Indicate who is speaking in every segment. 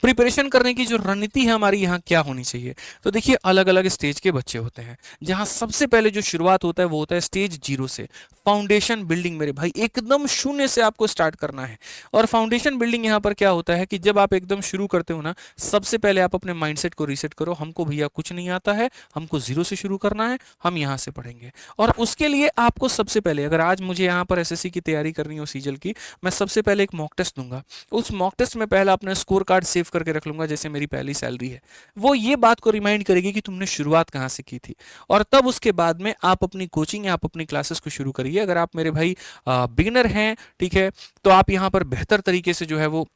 Speaker 1: Preparation करने की जो रणनीति है हमारी यहाँ क्या होनी चाहिए, तो देखिए अलग अलग स्टेज के बच्चे होते हैं। जहाँ सबसे पहले जो शुरुआत होता है वो होता है स्टेज 0 से, फाउंडेशन बिल्डिंग मेरे भाई, एकदम शून्य से आपको स्टार्ट करना है। और फाउंडेशन बिल्डिंग यहाँ पर क्या होता है कि जब आप एकदम शुरू करते हो ना, सबसे पहले आप अपने माइंडसेट को रीसेट करो, हमको भैया कुछ नहीं आता है, हमको 0 से शुरू करना है, हम यहाँ से पढ़ेंगे। और उसके लिए आपको सबसे पहले, अगर आज मुझे यहाँ पर एसएससी की तैयारी करनी हो सीजल की, मैं सबसे पहले एक मॉक टेस्ट दूंगा। उस मॉक टेस्ट में पहला अपना स्कोर कार्ड सेव करके रख लूंगा, जैसे मेरी पहली सैलरी है, वो ये बात को रिमाइंड करेगी कि तुमने शुरुआत कहाँ से की थी। और तब उसके बाद में आप अपनी कोचिंग या आप अपनी क्लासेस को शुरू करिए। अगर आप मेरे भाई बिगिनर हैं, ठीक है, तो आप यहाँ पर बेहतर तरीके से जो है वो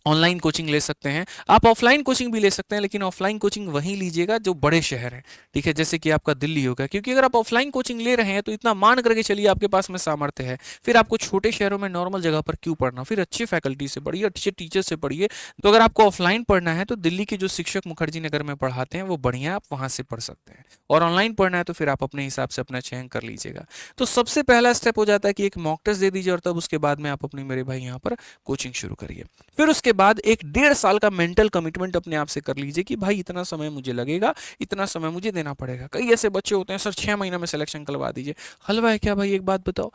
Speaker 1: ऑनलाइन कोचिंग ले सकते हैं। आप ऑफलाइन कोचिंग भी ले सकते हैं, लेकिन ऑफलाइन कोचिंग वहीं लीजिएगा जो बड़े शहर हैं, ठीक है, जैसे कि आपका दिल्ली होगा। क्योंकि अगर आप ऑफलाइन कोचिंग ले रहे हैं तो इतना मान करके चलिए आपके पास में सामर्थ्य है, फिर आपको छोटे शहरों में नॉर्मल जगह पर क्यों पढ़ना, फिर अच्छी फैकल्टी से पढ़िए, अच्छे टीचर से पढ़िए। तो अगर आपको ऑफलाइन पढ़ना है तो दिल्ली के जो शिक्षक मुखर्जी नगर में पढ़ाते हैं वो बढ़िया, आप वहां से पढ़ सकते हैं। और ऑनलाइन पढ़ना है तो फिर आप अपने हिसाब से अपना चयन कर लीजिएगा। तो सबसे पहला स्टेप हो जाता है कि एक मॉक टेस्ट दे दीजिए, और तब उसके बाद में आप अपनी मेरे भाई यहाँ पर कोचिंग शुरू करिए। फिर उसके बाद एक 1.5 साल का मेंटल कमिटमेंट अपने आप से कर लीजिए कि भाई इतना समय मुझे लगेगा, इतना समय मुझे देना पड़ेगा। कई ऐसे बच्चे होते हैं, सर 6 महीने में सिलेक्शन करवा दीजिए। हलवा है क्या भाई, एक बात बताओ,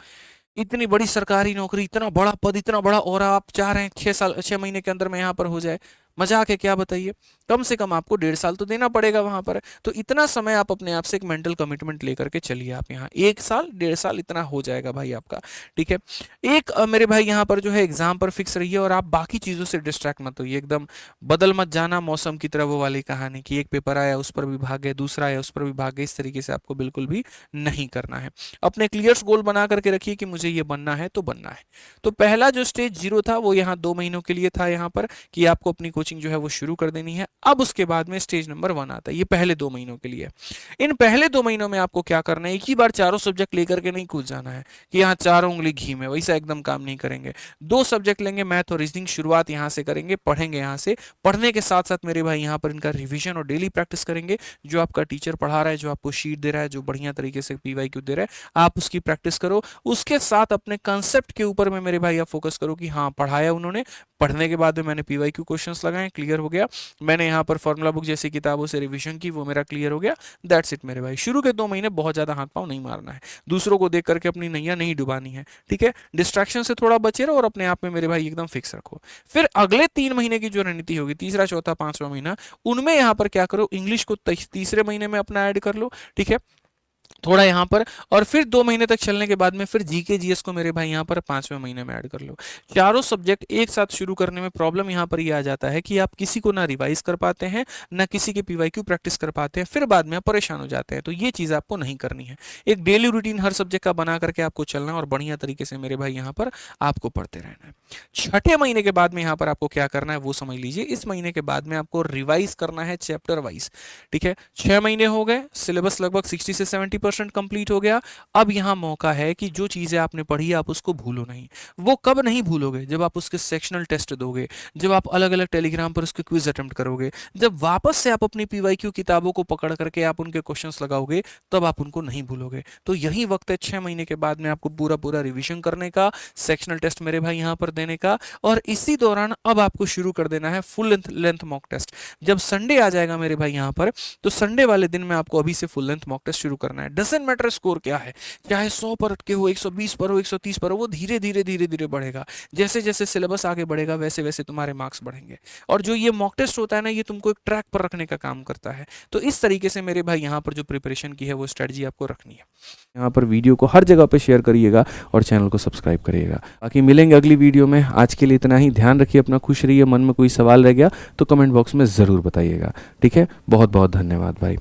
Speaker 1: इतनी बड़ी सरकारी नौकरी, इतना बड़ा पद, इतना बड़ा, और आप चाह रहे हैं 6 महीने के अंदर में यहाँ पर हो जाए? मजाक है क्या बताइए? कम से कम आपको 1.5 साल तो देना पड़ेगा वहां पर। तो इतना समय आप अपने आप से एक मेंटल कमिटमेंट लेकर के चलिए। आप यहाँ 1 साल 1.5 साल इतना हो जाएगा भाई आपका, ठीक है। एक मेरे भाई यहाँ पर जो है एग्जाम पर फिक्स रहिए, और आप बाकी चीजों से डिस्ट्रैक्ट मत होइए। एकदम बदल मत जाना मौसम की तरह, वो वाली कहानी कि एक पेपर आया उस पर भी भाग गए, दूसरा आया उस पर भी भाग गए, इस तरीके से आपको बिल्कुल भी नहीं करना है। अपने क्लियर्स गोल बना करके रखिए कि मुझे ये बनना है तो बनना है। तो पहला जो स्टेज 0 था वो यहाँ 2 महीनों के लिए था, यहाँ पर कि आपको अपनी कोचिंग जो है वो शुरू कर देनी है। अब उसके बाद में स्टेज नंबर 1 आता है, ये पहले 2 महीनों के लिए। इन पहले 2 महीनों में आपको क्या करना है, एक ही बार चारों सब्जेक्ट लेकर के नहीं कूद जाना है कि यहाँ चारों उंगली घी में, वैसा एकदम काम नहीं करेंगे। 2 सब्जेक्ट लेंगे, मैथ और रीजनिंग, शुरुआत यहाँ से करेंगे, पढ़ेंगे यहाँ से। पढ़ने के साथ साथ मेरे भाई यहाँ पर इनका रिविजन और डेली प्रैक्टिस करेंगे। जो आपका टीचर पढ़ा रहा है, जो आपको शीट दे रहा है, जो बढ़िया तरीके से पीवाईक्यू दे रहा है, आप उसकी प्रैक्टिस करो। उसके साथ अपने कंसेप्ट के ऊपर में मेरे भाई आप फोकस करो कि हाँ पढ़ाया उन्होंने, पढ़ने के बाद में मैंने पीवाईक्यू क्वेश्चंस लगाए, क्लियर हो गया, मैंने यहाँ पर फॉर्मूला बुक जैसी किताबों से रिवीजन की, वो मेरा क्लियर हो गया। दैट्स इट मेरे भाई। शुरू के 2 महीने बहुत ज्यादा हाथ पांव नहीं मारना है, दूसरों को देख करके अपनी नैया नहीं डुबानी है, ठीक है। डिस्ट्रैक्शन से थोड़ा बचे रहो और अपने आप में मेरे भाई एकदम फिक्स रखो। फिर अगले 3 महीने की जो रणनीति होगी, तीसरा चौथा 5वां महीना, उनमें यहाँ पर क्या करो, इंग्लिश को तीसरे महीने में अपना ऐड कर लो, ठीक है, थोड़ा यहाँ पर। और फिर 2 महीने तक चलने के बाद में फिर जीके जीएस को मेरे भाई यहाँ पर 5वें महीने में ऐड कर लो। चारों सब्जेक्ट एक साथ शुरू करने में प्रॉब्लम यहाँ पर ये आ जाता है कि आप किसी को ना रिवाइज कर पाते हैं, ना किसी के पीवाईक्यू प्रैक्टिस कर पाते हैं, फिर बाद में आप परेशान हो जाते हैं। तो ये चीज़ आपको नहीं करनी है। एक डेली रूटीन हर सब्जेक्ट का बना करके आपको चलना और बढ़िया तरीके से मेरे भाई यहाँ पर आपको पढ़ते रहना है। 6ठे महीने के बाद में यहाँ पर आपको क्या करना है वो समझ लीजिए। इस महीने के बाद में आपको रिवाइज करना है चैप्टर वाइज, ठीक है। 6 महीने हो गए, सिलेबस लगभग 60 से 70% कंप्लीट हो गया। अब यहाँ मौका है कि जो चीजें आपने पढ़ी आप उसको भूलो नहीं। वो कब नहीं भूलोगे, जब आप उसके सेक्शनल टेस्ट दोगे, जब आप अलग अलग टेलीग्राम पर उसके क्विज अटेम्प्ट करोगे, जब वापस से आप अपनी पीवाईक्यू किताबों को पकड़ करके आप उनके क्वेश्चंस लगाओगे, तब आप उनको नहीं भूलोगे। तो यही वक्त है 6 महीने के बाद में आपको पूरा पूरा रिविजन करने का, सेक्शनल टेस्ट मेरे भाई यहाँ पर देने का, और इसी दौरान अब आपको शुरू कर देना है फुल लेंथ मॉक टेस्ट। जब संडे आ जाएगा मेरे भाई यहाँ पर, तो संडे वाले दिन में आपको अभी से फुल लेंथ मॉक टेस्ट शुरू करना है। डजंट मैटर स्कोर क्या है, चाहे 100 पर अटके हो, 120 पर हो, 130 पर हो, वो धीरे धीरे धीरे धीरे बढ़ेगा। जैसे जैसे सिलेबस आगे बढ़ेगा वैसे वैसे तुम्हारे मार्क्स बढ़ेंगे। और जो ये मॉक टेस्ट होता है ना, ये तुमको एक ट्रैक पर रखने का काम करता है। तो इस तरीके से मेरे भाई यहाँ पर जो प्रिपरेशन की है वो स्ट्रेटजी आपको रखनी है। यहाँ पर वीडियो को हर जगह पे शेयर करिएगा और चैनल को सब्सक्राइब करिएगा। बाकी मिलेंगे अगली वीडियो में। आज के लिए इतना ही। ध्यान रखिए अपना, खुश रहिए। मन में कोई सवाल रह गया तो कमेंट बॉक्स में ज़रूर बताइएगा, ठीक है। बहुत बहुत धन्यवाद भाई।